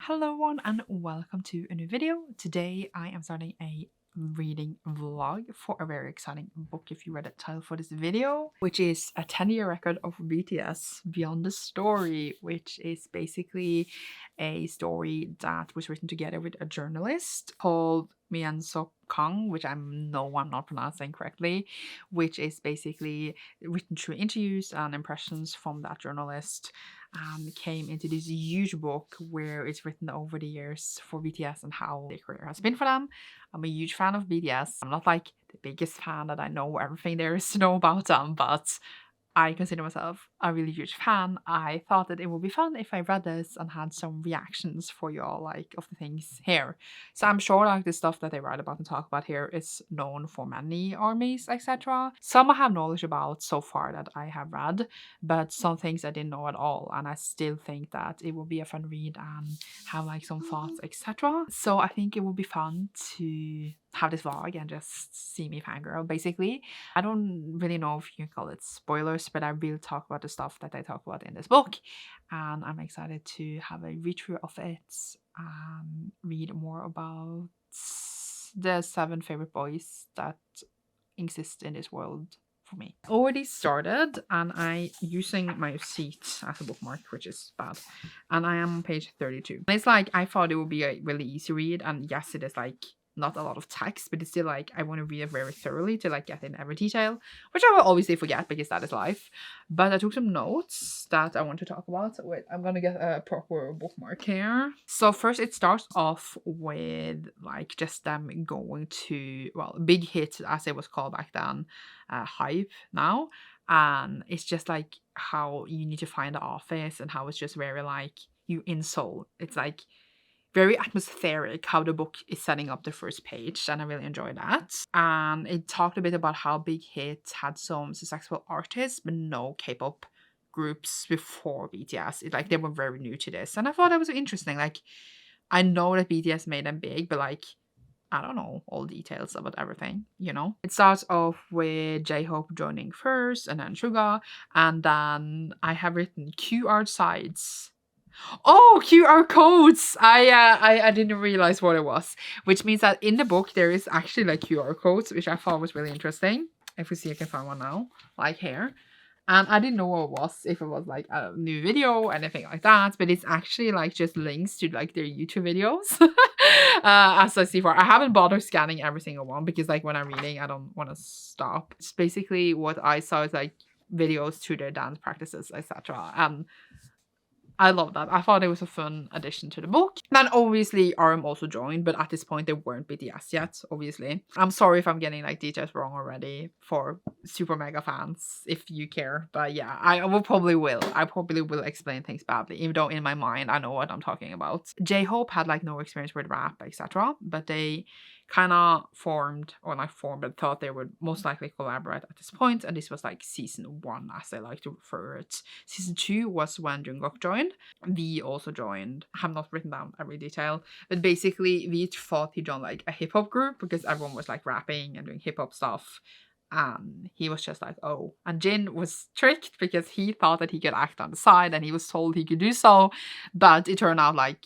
Hello everyone and welcome to a new video. Today I am starting a reading vlog for a very exciting book, if you read the title for this video, which is a 10-year record of BTS Beyond the Story, which is basically a story that was written together with a journalist called Myeongseok Kang, which I'm not pronouncing correctly, which is basically written through interviews and impressions from that journalist, came into this huge book where it's written over the years for BTS and how their career has been for them. I'm a huge fan of BTS. I'm not like the biggest fan that I know everything there is to know about them, but I consider myself a really huge fan. I thought that it would be fun if I read this and had some reactions for y'all, like, of the things here. So I'm sure like the stuff that they write about and talk about here is known for many armies, etc. Some I have knowledge about so far that I have read, but some things I didn't know at all, and I still think that it will be a fun read and have like some thoughts, etc. So I think it will be fun to have this vlog and just see me fangirl, basically. I don't really know if you can call it spoilers, but I will talk about the stuff that I talk about in this book, and I'm excited to have a read through of it and read more about the 7 favorite boys that exist in this world for me. Already started, and I using my receipt as a bookmark, which is bad, and I am on page 32. It's like I thought it would be a really easy read, and yes, it is like not a lot of text, but it's still like I want to read it very thoroughly to like get in every detail, which I will obviously forget because that is life. But I took some notes that I want to talk about. Wait, I'm gonna get a proper bookmark here. So first it starts off with like just them going to, well, Big Hit as it was called back then, Hype now, and it's just like how you need to find the office and how it's just very like you in Seoul. It's like very atmospheric how the book is setting up the first page, and I really enjoy that. And it talked a bit about how Big Hit had some successful artists but no K-pop groups before BTS. It like they were very new to this, and I thought that was interesting. Like, I know that BTS made them big, but like I don't know all details about everything, you know? It starts off with J-Hope joining first, and then Suga, and then I have written QR sides. Oh, QR codes! I didn't realize what it was, which means that in the book there is actually like QR codes, which I thought was really interesting. If we see, I can find one now, like here. And I didn't know what it was, if it was like a new video or anything like that, but it's actually like just links to like their YouTube videos. As I see far, I haven't bothered scanning every single one because like when I'm reading, I don't want to stop. It's basically what I saw is like videos to their dance practices, etc. And I love that. I thought it was a fun addition to the book. Then obviously RM also joined, but at this point they weren't BTS yet, obviously. I'm sorry if I'm getting like details wrong already for super mega fans, if you care. But yeah, I probably will explain things badly, even though in my mind I know what I'm talking about. J-Hope had like no experience with rap, etc. But they kind of formed, or not formed, but thought they would most likely collaborate at this point, and this was like season 1, as they like to refer it. Season 2 was when Jungkook joined. V also joined. I have not written down every detail, but basically V thought he joined like a hip-hop group because everyone was like rapping and doing hip-hop stuff, and he was just like, oh. And Jin was tricked because he thought that he could act on the side, and he was told he could do so, but it turned out like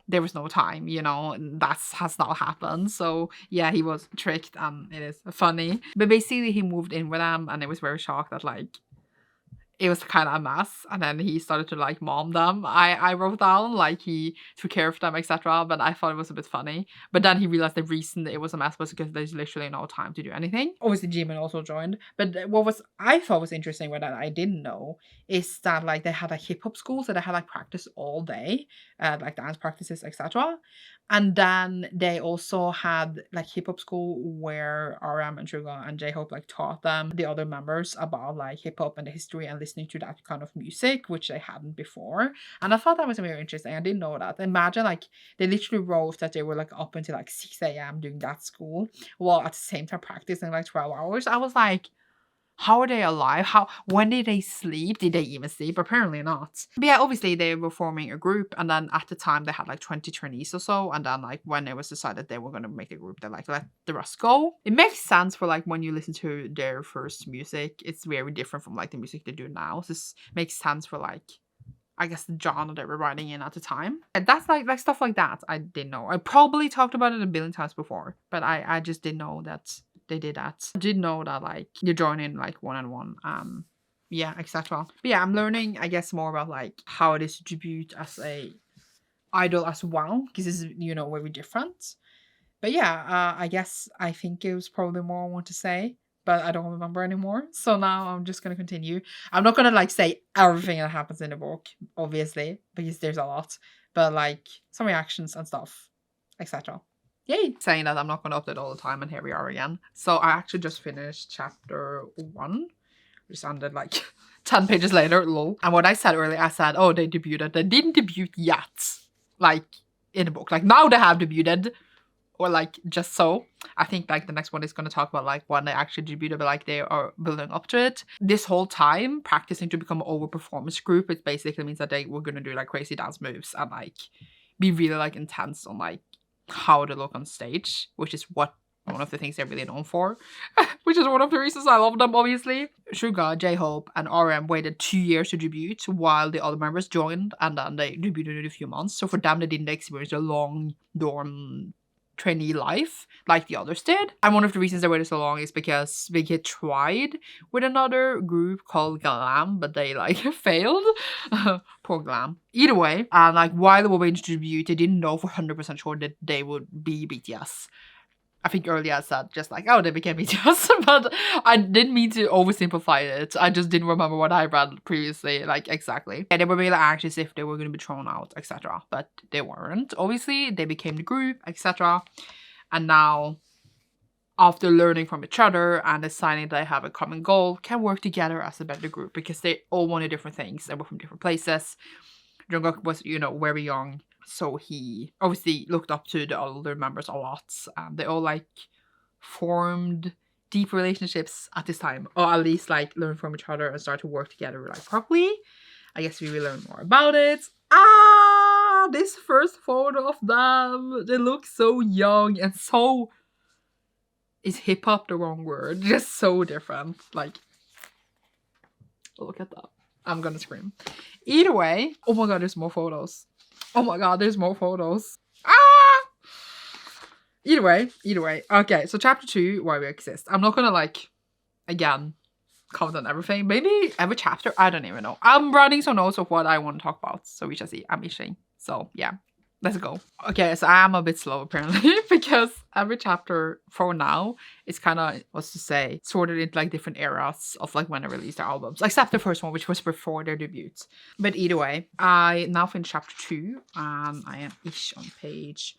there was no time, you know, and that has not happened. So yeah, he was tricked, and it is funny. But basically he moved in with them, and it was very shocked that like it was kind of a mess, and then he started to like mom them. I wrote down like he took care of them, etc. But I thought it was a bit funny. But then he realized the reason it was a mess was because there's literally no time to do anything. Obviously Jimin also joined, but what I thought was interesting, what I didn't know, is that like they had like hip-hop school, so they had like practice all day, like dance practices, etc. And then they also had like hip-hop school where RM and Suga and J-Hope like taught them, the other members, about like hip-hop and the history and listening to that kind of music, which they hadn't before. And I thought that was very interesting. I didn't know that. Imagine like they literally wrote that they were like up until like 6 a.m. doing that school while at the same time practicing like 12 hours. I was like, how are they alive? When did they sleep? Did they even sleep? Apparently not. But yeah, obviously they were forming a group, and then at the time they had like 20 trainees or so, and then like when it was decided they were going to make a group, they like let the rest go. It makes sense for like when you listen to their first music, it's very different from like the music they do now. So this makes sense for like I guess, the genre they were writing in at the time. And that's like stuff like that I didn't know. I probably talked about it a billion times before, but I just didn't know that they did that. I did know that like you join in like one-on-one, yeah, etc. But yeah, I'm learning, I guess, more about like how it is to debut as a idol as well, because it's, you know, very different. But yeah, I guess I think it was probably more I want to say, but I don't remember anymore. So now I'm just gonna continue. I'm not gonna like say everything that happens in the book, obviously, because there's a lot, but like some reactions and stuff, etc. Yay! Saying that I'm not gonna update all the time, and here we are again. So I actually just finished chapter 1. Just ended like 10 pages later, lol. And what I said earlier, I said, oh, they debuted. They didn't debut yet, like in the book. Like now they have debuted, or like just so. I think like the next one is going to talk about like when they actually debuted, but like they are building up to it. This whole time practicing to become an overperformance group, it basically means that they were going to do like crazy dance moves and like be really like intense on like how to look on stage, which is what one of the things they're really known for, which is one of the reasons I love them, obviously. Suga, J-Hope, and RM waited 2 years to debut while the other members joined, and then they debuted in a few months. So for them, they didn't experience a long dorm trainee life like the others did. And one of the reasons they waited so long is because Big Hit tried with another group called Glam, but they like failed. Poor Glam. Either way, and like while they were waiting to debut, they didn't know for 100% sure that they would be BTS. I think earlier I said just like, oh, they became BTS, but I didn't mean to oversimplify it. I just didn't remember what I read previously, like exactly. Yeah, they were really anxious if they were going to be thrown out, etc. But they weren't. Obviously, they became the group, etc. And now, after learning from each other and deciding they have a common goal, can work together as a better group because they all wanted different things. They were from different places. Jungkook was, you know, very young. So he obviously looked up to the older members a lot. They all like formed deep relationships at this time, or at least like learned from each other and started to work together like properly. I guess we will learn more about it. This first photo of them, they look so young and so, is hip hop the wrong word? Just so different. Like, look at that. I'm gonna scream. Either way, oh my god, there's more photos. Oh my god, there's more photos. Either way. Okay, so chapter 2, why we exist. I'm not gonna like, again, comment on everything. Maybe every chapter, I don't even know. I'm writing some notes of what I want to talk about, so we shall see. I'm itching. So yeah, let's go. Okay, so I am a bit slow apparently because every chapter for now is kind of, what's to say, sorted into like different eras of like when they released their albums, except the first one, which was before their debut. But either way, I now finished chapter 2 and I am ish on page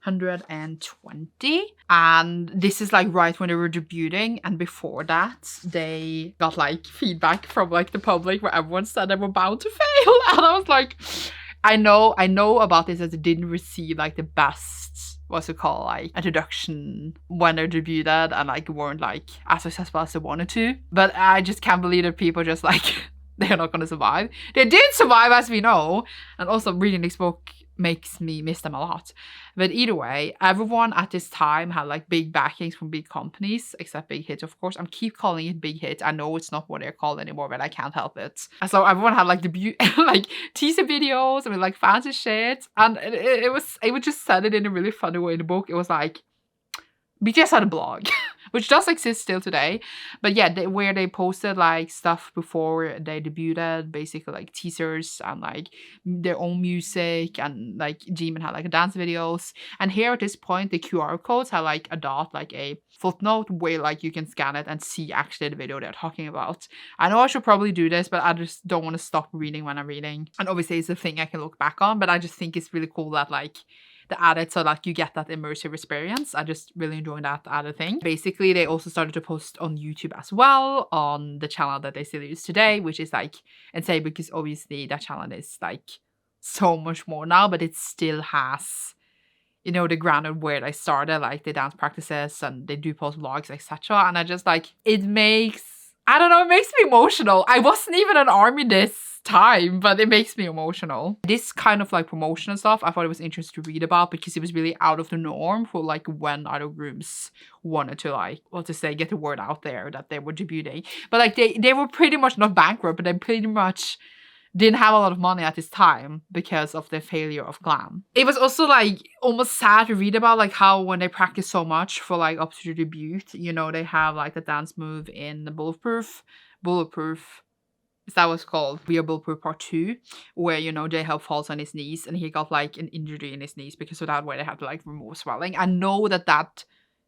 120, and this is like right when they were debuting, and before that they got like feedback from like the public where everyone said they were bound to fail, and I was like, I know about this as it didn't receive like the best, what's it called, like introduction when they debuted and like weren't like as successful as they wanted to. But I just can't believe that people just like they're not gonna survive. They did survive, as we know, and also reading this book makes me miss them a lot. But either way, everyone at this time had like big backings from big companies, except Big Hit, of course. I keep calling it Big Hit. I know it's not what they're called anymore, but I can't help it. And so everyone had like like teaser videos and like fancy shit, and it was just said it in a really funny way in the book. It was like BTS had a blog, which does exist still today. But yeah, where they posted like stuff before they debuted, basically like teasers and like their own music, and like Jimin had like dance videos. And here at this point, the QR codes have like a dot, like a footnote where like you can scan it and see actually the video they're talking about. I know I should probably do this, but I just don't want to stop reading when I'm reading. And obviously it's a thing I can look back on, but I just think it's really cool that like they added so like you get that immersive experience. I just really enjoyed that added thing. Basically, they also started to post on YouTube as well, on the channel that they still use today, which is like insane because obviously that channel is like so much more now, but it still has, you know, the grounded where they started, like the dance practices, and they do post vlogs, etc. And I just like, it makes, I don't know, it makes me emotional. I wasn't even an ARMY this time, but it makes me emotional. This kind of like promotional stuff I thought it was interesting to read about because it was really out of the norm for like when other groups wanted to like, what to say, get the word out there that they were debuting. But like they were pretty much not bankrupt, but they pretty much didn't have a lot of money at this time because of the failure of Glam. It was also like almost sad to read about like how when they practice so much for like up to the debut, you know, they have like the dance move in the Bulletproof. Is that what's called? We Are Bulletproof Part 2, where, you know, J-Hope falls on his knees and he got like an injury in his knees because of that, where they had to like remove swelling. I know that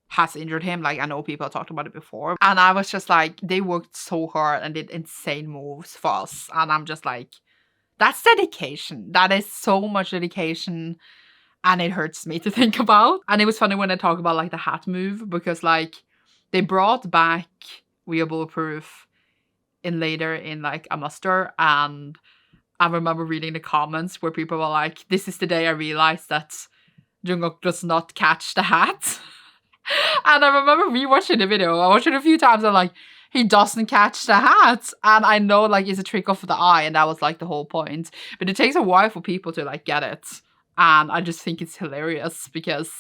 has injured him. Like, I know people have talked about it before. And I was just like, they worked so hard and did insane moves for us. And I'm just like, that's dedication. That is so much dedication. And it hurts me to think about. And it was funny when they talk about like the hat move, because like they brought back We Are Bulletproof later in like a muster, and I remember reading the comments where people were like, this is the day I realized that Jungkook does not catch the hat. And I remember rewatching the video. I watched it a few times and like, he doesn't catch the hat. And I know like it's a trick of the eye, and that was like the whole point. But it takes a while for people to like get it. And I just think it's hilarious because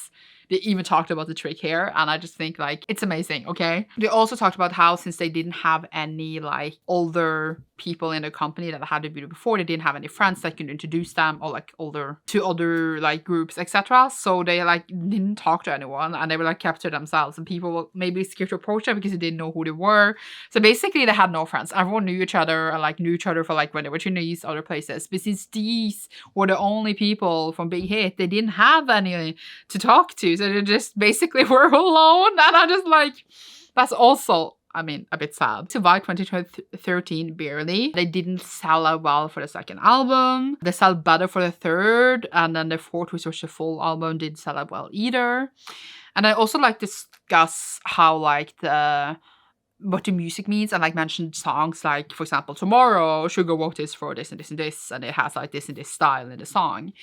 they even talked about the trick here, and I just think like it's amazing. Okay, they also talked about how since they didn't have any like older people in the company that had debuted before, they didn't have any friends that could introduce them or like older to other like groups, etc. So they like didn't talk to anyone, and they were like kept to themselves, and people were maybe scared to approach them because they didn't know who they were. So basically they had no friends. Everyone knew each other and like knew each other for like when they were Chinese, other places, but since these were the only people from Big Hit, they didn't have any to talk to. So they just basically were alone. And I just like, that's also, I mean, a bit sad. Survived 2013 barely. They didn't sell out well for the second album. They sell better for the third. And then the fourth, which was the full album, didn't sell out well either. And I also like discuss how like what the music means, and like mentioned songs like, for example, Tomorrow, Sugar wrote this for this and this and this, and it has like this and this style in the song.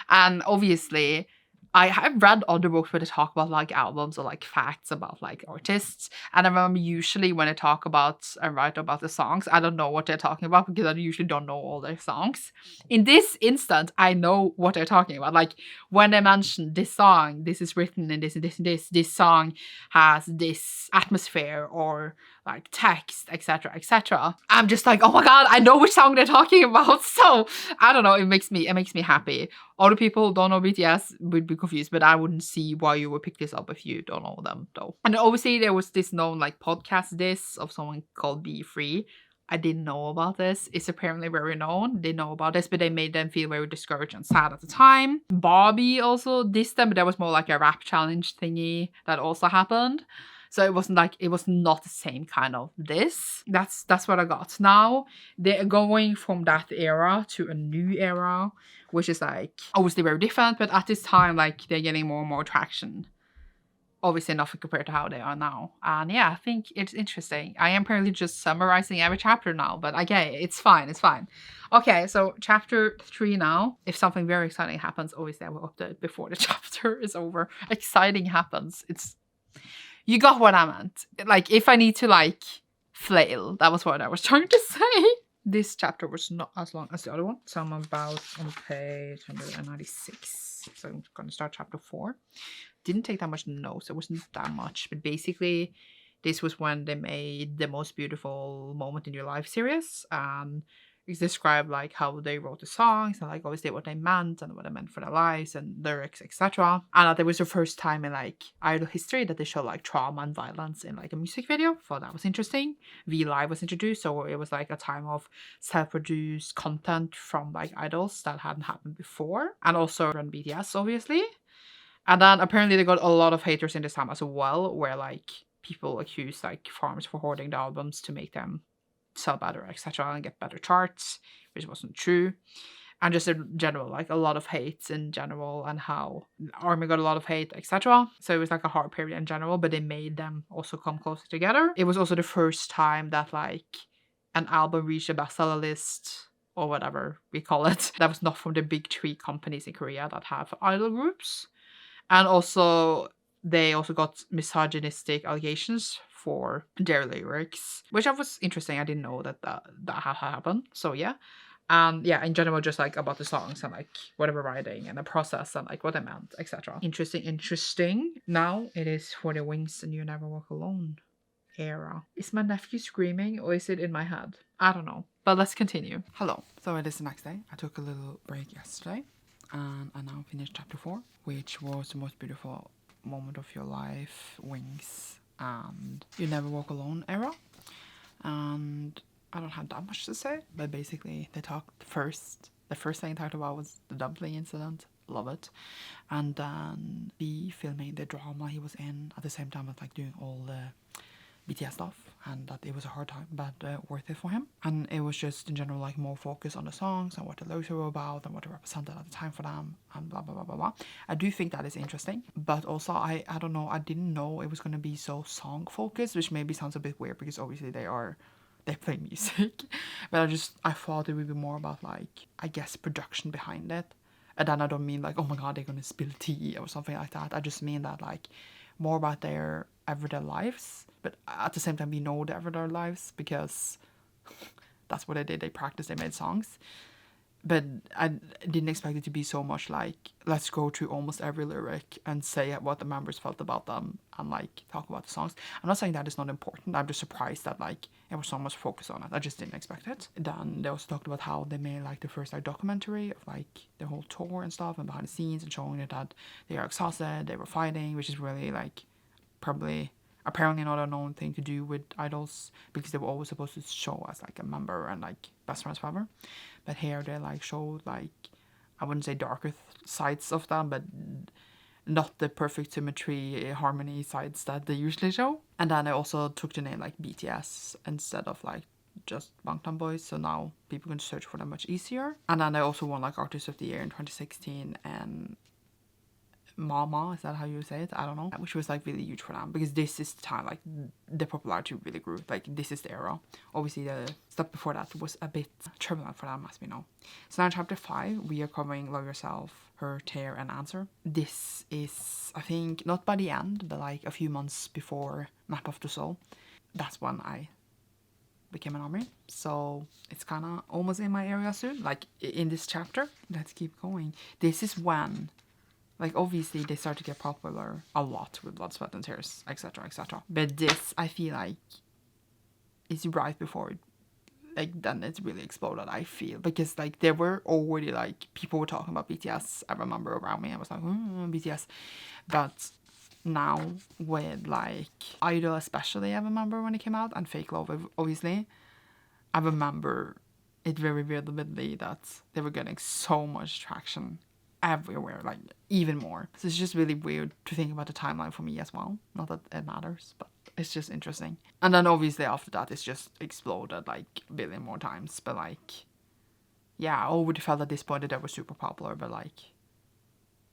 And obviously I have read other books where they talk about like albums or like facts about like artists, and I remember usually when I talk about and write about the songs, I don't know what they're talking about because I usually don't know all their songs. In this instance, I know what they're talking about. Like when they mention this song, this is written in this and this and this song has this atmosphere or like text, etc., etc. I'm just like, oh my god, I know which song they're talking about. So I don't know, it makes me happy. Other people who don't know BTS would be confused, but I wouldn't see why you would pick this up if you don't know them though. And obviously there was this known like podcast diss of someone called Be Free. I didn't know about this. It's apparently very known. They know about this, but they made them feel very discouraged and sad at the time. Bobby also dissed them, but that was more like a rap challenge thingy that also happened. So it wasn't like, it was not the same kind of this. That's what I got. Now they're going from that era to a new era, which is like obviously very different, but at this time like they're getting more and more traction. Obviously nothing compared to how they are now. And yeah, I think it's interesting. I am apparently just summarizing every chapter now, but okay, it's fine, it's fine. Okay, so chapter 3 now. If something very exciting happens, obviously I will update before the chapter is over. Exciting happens. You got what I meant. Like, if I need to, like, flail. That was what I was trying to say. This chapter was not as long as the other one. So I'm about on page 196. So I'm going to start chapter 4. Didn't take that much notes. It wasn't that much. But basically, this was when they made the Most Beautiful Moment in Your Life series. It's described like how they wrote the songs and like obviously what they meant and what it meant for their lives and lyrics, etc. And that it was the first time in like idol history that they showed like trauma and violence in like a music video. So that was interesting. V-Live was introduced, so it was like a time of self-produced content from like idols that hadn't happened before, and also from BTS obviously. And then apparently they got a lot of haters in this time as well, where like people accused like farms for hoarding the albums to make them sell better, etc., and get better charts, which wasn't true. And just in general, like a lot of hate in general, and how ARMY got a lot of hate, etc. So it was like a hard period in general, but they made them also come closer together. It was also the first time that like an album reached a bestseller list, or whatever we call it, that was not from the big 3 companies in Korea that have idol groups. And also they also got misogynistic allegations for their lyrics, which was interesting. I didn't know that had happened. So yeah. Yeah, in general, just like about the songs and like whatever writing and the process and like what I meant, etc. Interesting. Now it is For the Wings and You Never Walk Alone era. Is my nephew screaming or is it in my head? I don't know. But let's continue. Hello. So it is the next day. I took a little break yesterday. And I now finished chapter 4, which was the most beautiful moment of your life, Wings, and You Never Walk Alone era. And I don't have that much to say, but basically they talked first. The first thing I talked about was the dumpling incident. Love it. And then the filming the drama he was in at the same time as like doing all the BTS stuff, and that it was a hard time but worth it for him. And it was just in general like more focus on the songs and what the lyrics were about and what it represented at the time for them and blah blah blah blah blah. I do think that is interesting, but also I don't know, I didn't know it was going to be so song focused, which maybe sounds a bit weird because obviously they play music, but I thought it would be more about like, I guess, production behind it. And then I don't mean like, oh my god, they're gonna spill tea or something like that. I just mean that like more about their everyday lives, but at the same time we know their everyday lives because that's what they did. They practiced, they made songs. But I didn't expect it to be so much like, let's go through almost every lyric and say what the members felt about them and like talk about the songs. I'm not saying that it's not important. I'm just surprised that like it was so much focus on it. I just didn't expect it. Then they also talked about how they made like the first like documentary of like the whole tour and stuff and behind the scenes and showing it that they are exhausted, they were fighting, which is really like probably apparently not a known thing to do with idols because they were always supposed to show as like a member and like best friends forever. But here they like showed like, I wouldn't say darker sides of them, but not the perfect symmetry, harmony sides that they usually show. And then I also took the name like BTS instead of like just Bangtan Boys, so now people can search for them much easier. And then I also won like Artist of the Year in 2016 and Mama, is that how you say it? I don't know. Which was like really huge for them because this is the time like the popularity really grew. Like this is the era. Obviously the stuff before that was a bit turbulent for them, as we know. So now in chapter 5 we are covering Love Yourself, Her, Tear and Answer. This is, I think, not by the end, but like a few months before Map of the Soul. That's when I became an army, so it's kind of almost in my area soon, like in this chapter. Let's keep going. This is when, like, obviously they start to get popular a lot with Blood, Sweat and Tears, etc, etc. But this, I feel like, is right before it, like, then it's really exploded, I feel. Because, like, there were already, like, people were talking about BTS. I remember around me, I was like, BTS. But now, with, like, Idol especially, I remember when it came out, and Fake Love, obviously, I remember it very vividly that they were getting so much traction everywhere, like even more. So it's just really weird to think about the timeline for me as well. Not that it matters, but it's just interesting. And then obviously after that it's just exploded like a billion more times. But like, yeah, I already felt at this point that they were super popular, but like,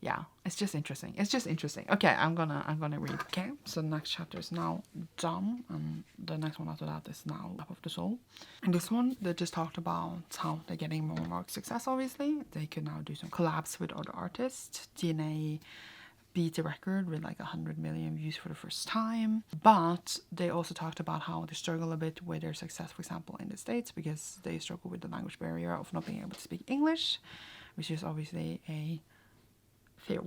yeah, it's just interesting. It's just interesting. Okay, I'm gonna read. Okay, so the next chapter is now done, and the next one after that is now Lap of the Soul. And this one, they just talked about how they're getting more and more success, obviously. They could now do some collabs with other artists. DNA beat the record with like 100 million views for the first time. But they also talked about how they struggle a bit with their success, for example, in the States, because they struggle with the language barrier of not being able to speak English, which is obviously a fair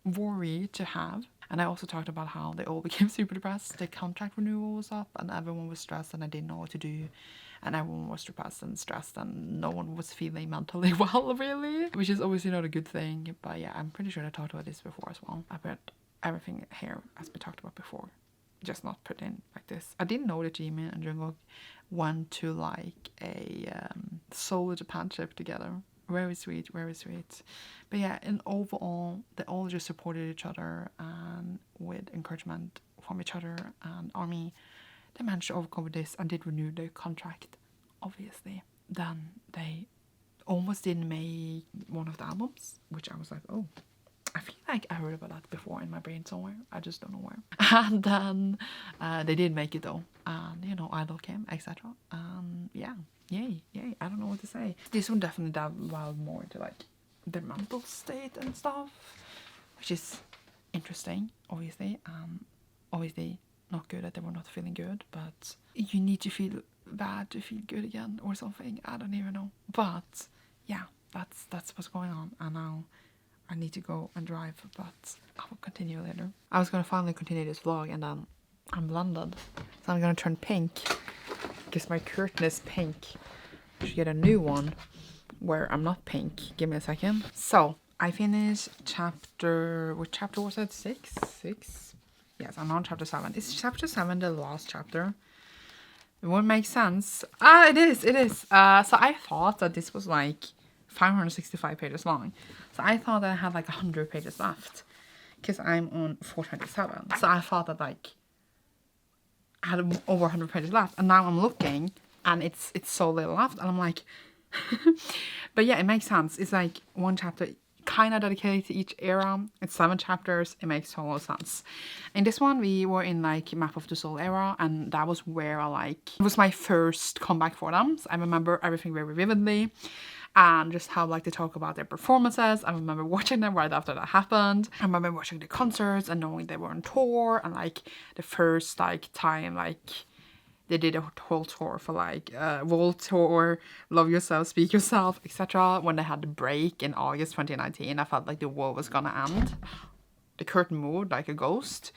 worry to have. And I also talked about how they all became super depressed. The contract renewal was up and everyone was stressed and I didn't know what to do. And everyone was depressed and stressed and no one was feeling mentally well, really. Which is obviously not a good thing. But yeah, I'm pretty sure I talked about this before as well. I bet everything here has been talked about before, just not put in like this. I didn't know that Jimin and Jungkook went to like a Seoul Japan trip together. Very sweet, very sweet. But yeah, in overall, they all just supported each other and with encouragement from each other and ARMY, they managed to overcome this and did renew their contract, obviously. Then they almost didn't make one of the albums, which I was like, oh, I feel like I heard about that before in my brain somewhere. I just don't know where. And then they did make it though. And, you know, Idol came, etc. Yeah. Yay. I don't know what to say. This one definitely delved more into like their mental state and stuff, which is interesting, obviously. Obviously not good that they were not feeling good, but you need to feel bad to feel good again or something. I don't even know. But yeah, that's what's going on. And now I need to go and drive, but I will continue later. I was gonna finally continue this vlog and then I'm blinded, so I'm gonna turn pink. because my curtain is pink. I should get a new one where I'm not pink. Give me a second. So I finished chapter, which chapter was it? 6? Yes, I'm on chapter 7. Is chapter 7 the last chapter? It won't make sense. Ah, it is. So I thought that this was like 565 pages long. So I thought that I had like 100 pages left, because I'm on 427. So I thought that like I had over 100 pages left, and now I'm looking and it's so little left, and I'm like but yeah, it makes sense. It's like one chapter kind of dedicated to each era. It's 7 chapters. It makes total sense. In this one, we were in like Map of the Soul era, and that was where I like, it was my first comeback for them. So I remember everything very vividly, and just how like they talk about their performances. I remember watching them right after that happened. I remember watching the concerts and knowing they were on tour, and like the first like time like they did a whole tour for like World Tour, Love Yourself, Speak Yourself, etc. When they had the break in August 2019, I felt like the world was gonna end. The curtain moved like a ghost.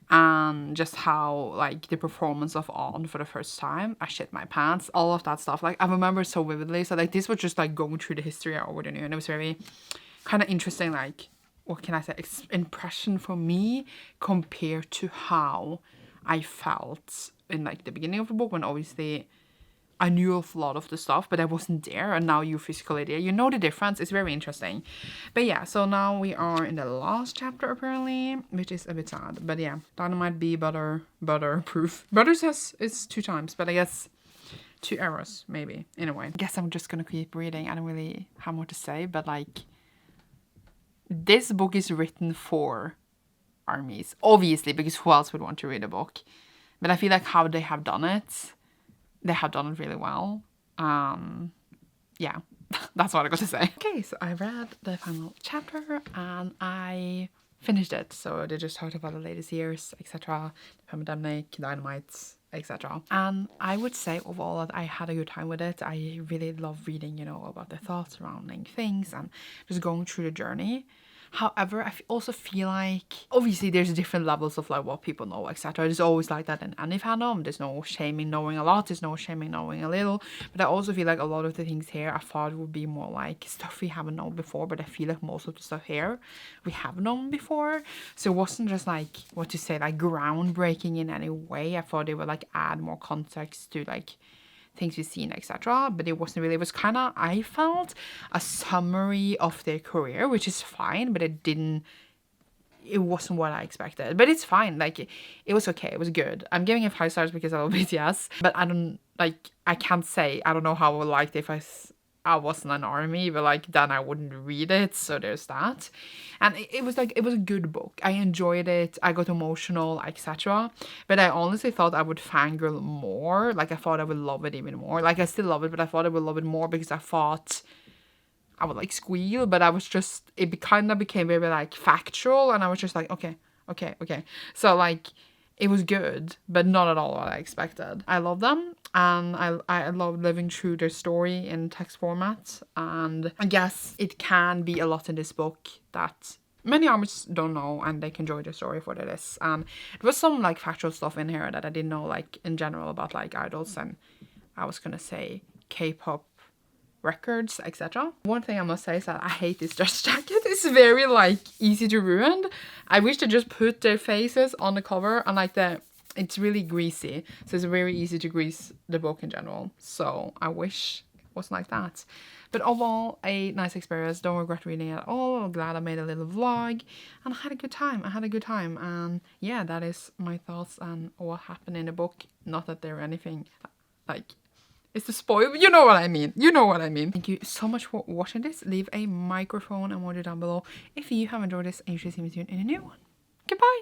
And just how like the performance of On for the first time, I shit my pants, all of that stuff. Like I remember it so vividly. So like this was just like going through the history over the new, and it was very kind of interesting, like, what can I say, impression for me compared to how I felt in like the beginning of the book, when obviously I knew of a lot of the stuff, but I wasn't there, and now you're physically there. You know the difference. It's very interesting. But yeah, so now we are in the last chapter apparently, which is a bit sad. But yeah, Dynamite be butter proof. Butter says it's 2 times, but I guess 2 errors maybe, in a way. I guess I'm just gonna keep reading. I don't really have more to say, but like, this book is written for armies, obviously, because who else would want to read a book? But I feel like how they have done it, they have done it really well. Yeah, that's what I got to say. Okay, so I read the final chapter and I finished it. So they just talked about the latest years, etc. The pandemic, Dynamite, etc. And I would say overall that I had a good time with it. I really love reading, you know, about the thoughts surrounding things and just going through the journey. However, I also feel like, obviously there's different levels of like what people know, etc. There's always like that in any fandom. There's no shame in knowing a lot, there's no shame in knowing a little. But I also feel like a lot of the things here I thought would be more like stuff we haven't known before, but I feel like most of the stuff here we have known before. So it wasn't just like, what to say, like groundbreaking in any way. I thought they would like add more context to like things we've seen, etc. But it wasn't really. It was kind of, I felt, a summary of their career, which is fine, but it wasn't what I expected. But it's fine. Like, it was okay. It was good. I'm giving it 5 stars because I love BTS, but I can't say, I don't know how I would like it if I wasn't an army, but like then I wouldn't read it, so there's that. And it was like, it was a good book. I enjoyed it, I got emotional, etc. But I honestly thought I would fangirl more. Like I thought I would love it even more. Like I still love it, but I thought I would love it more because I thought I would like squeal, but I was just, it kind of became very like factual, and I was just like, okay. So like, it was good, but not at all what I expected. I love them, and I love living through their story in text format. And I guess it can be a lot in this book that many armies don't know, and they can enjoy the story for what it is. And there was some like factual stuff in here that I didn't know, like in general about like idols, and I was gonna say K-pop records, etc. One thing I must say is that I hate this dress jacket. It's very like easy to ruin. I wish they just put their faces on the cover, and like it's really greasy, so it's very easy to grease the book in general. So I wish it wasn't like that. But overall, a nice experience. Don't regret reading it at all. I'm glad I made a little vlog, and I had a good time. And yeah, that is my thoughts on what happened in the book. Not that there anything like, it's the spoil, but you know what I mean. Thank you so much for watching this. Leave a microphone emoji down below if you have enjoyed this and you should see me soon in a new one. Goodbye.